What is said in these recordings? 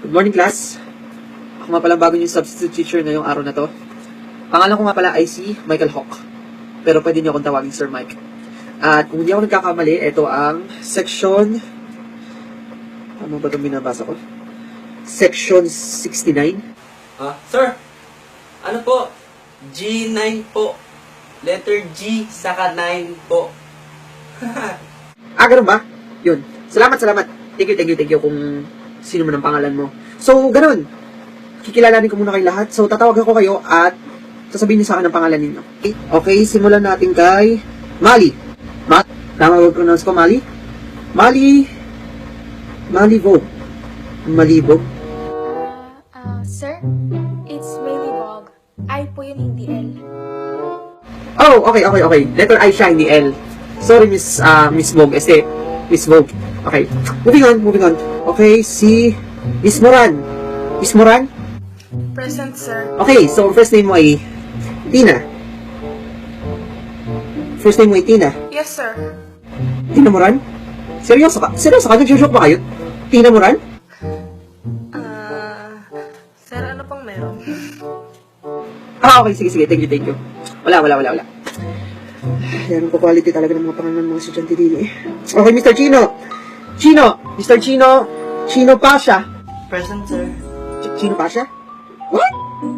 Good morning, class. Ako nga pala bago yung substitute teacher ngayong araw na to. Pangalan ko nga pala ay si Michael Hawk. Pero pwede niyo akong tawagin Sir Mike. At kung hindi ako nagkakamali, ito ang section... Ano ba itong binabasa ko? Section 69. Sir, ano po? G9 po. Letter G, saka 9 po. Ganun ba? Yun. Salamat. Thank you kung sino man ang pangalan mo. So, ganun. Kikilalanin ko muna kay lahat. So, tatawagan ko kayo at sasabihin niyo sa akin ang pangalan ninyo. Okay, simulan natin kay Mali. Tama ba pronounce ko, Mali? Malibo. Sir, it's Malibog. I po yun, hindi L. Oh, okay. Letter I siya, hindi L. Sorry, Miss Vogue. Miss Vogue. Okay. Moving on. Okay, si Miss Moran. Miss Moran? Present, sir. Okay, so first name mo ay Tina. Yes, sir. Tina Moran? Seryoso ka? Nag-joke ba kayo? Tina Moran? Sir, ano pang meron? Okay, sige. Thank you. Wala. Yan po quality talaga ng mga pangalan ng mga estudyante din eh. Okay, Mr. Mr. Chino Pasha. Present, sir. Chino Pasha? What?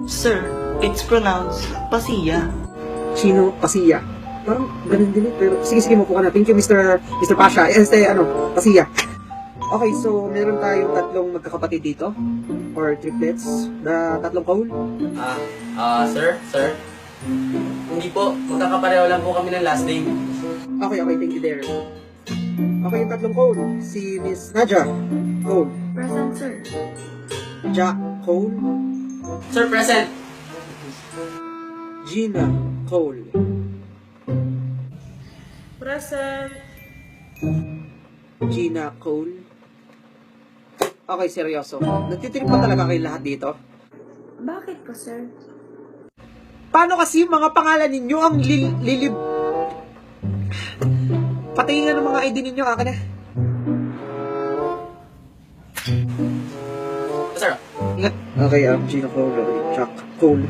Sir, it's pronounced Pasiya. Chino Pasiya. Parang ganun din eh. Pero sige, mapo ka na. Thank you, Mr. Pasha. Pasiya. Okay, so meron tayong tatlong magkakapatid dito. Or triplets. Tatlong kahul. Sir. Hindi po, magkakapareho lang po kami ng last name. Okay, thank you there. Okay, yung tatlong Cole. Si Miss Nadia Cole. Present, sir. Jack Cole. Sir, present. Gina Cole. Present. Gina Cole. Okay, seryoso. Nagtitrip pa talaga kayo lahat dito? Bakit po, sir? Paano kasi yung mga pangalan ninyo ang lilib... Patayin nga ng mga ID ninyo, akin na. Sir. Okay, Gina Cole, Jack Cole.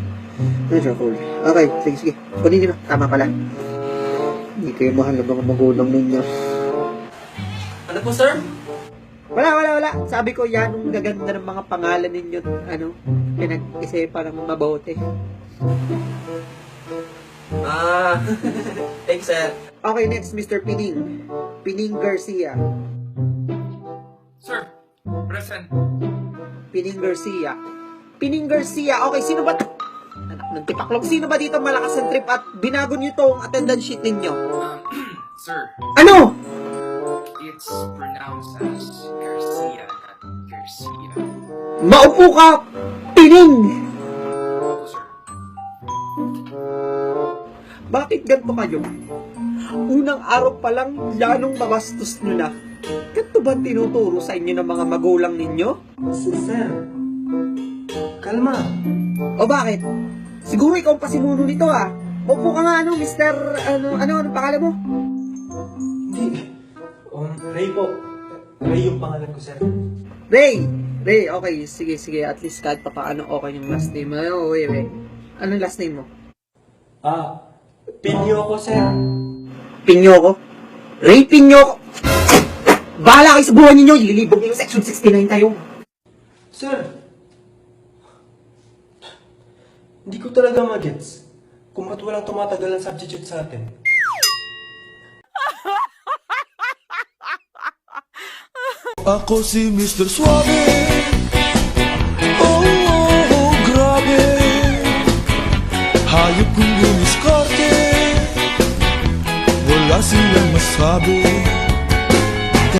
Jack Cole. Okay, sige. Kunin nyo na. Tama pala. Hindi kayo mahal ng mga magulang ninyo. Ano po, sir? Wala. Sabi ko yan, ang gaganda ng mga pangalan ninyo. Pinag-isipan ng mabuti. Thanks, sir. Okay, next, Mr. Pining. Pining Garcia. Sir, present. Pining Garcia. Okay, sino ba? Anak ng tipaklong. Sino ba dito malakas ang trip at binago nyo tong attendance sheet ninyo? Sir, Ano? it's pronounced as Garcia, not Garcia. Maupo ka, Pining! Opo, sir. Bakit ganito kayo? Unang araw pa lang, lanong mabastos nyo na. Ganito ba tinuturo sa inyo ng mga magulang ninyo? Sir, kalma. O bakit? Siguro ikaw ang pasimuno nito ah. Maupo ka nga Mr. Anong pangalan mo? Hindi. Ray po. Ray yung pangalan ko, sir. Ray, okay. Sige. At least kahit pa paano okay yung last name mo. Wait. Anong last name mo? Pinyoko, sir. Pinyoko? Ray Pinyoko? Bahala kayo sa buhay ninyo. Ililibog niyo yung section 69 tayo. Sir. Hindi ko talaga magets kung ba't walang tumatagal ang substitute sa atin. Ako si Mr. Suave. Oh, grabe. Hayop kong dumiskarte. Wala silang masabi.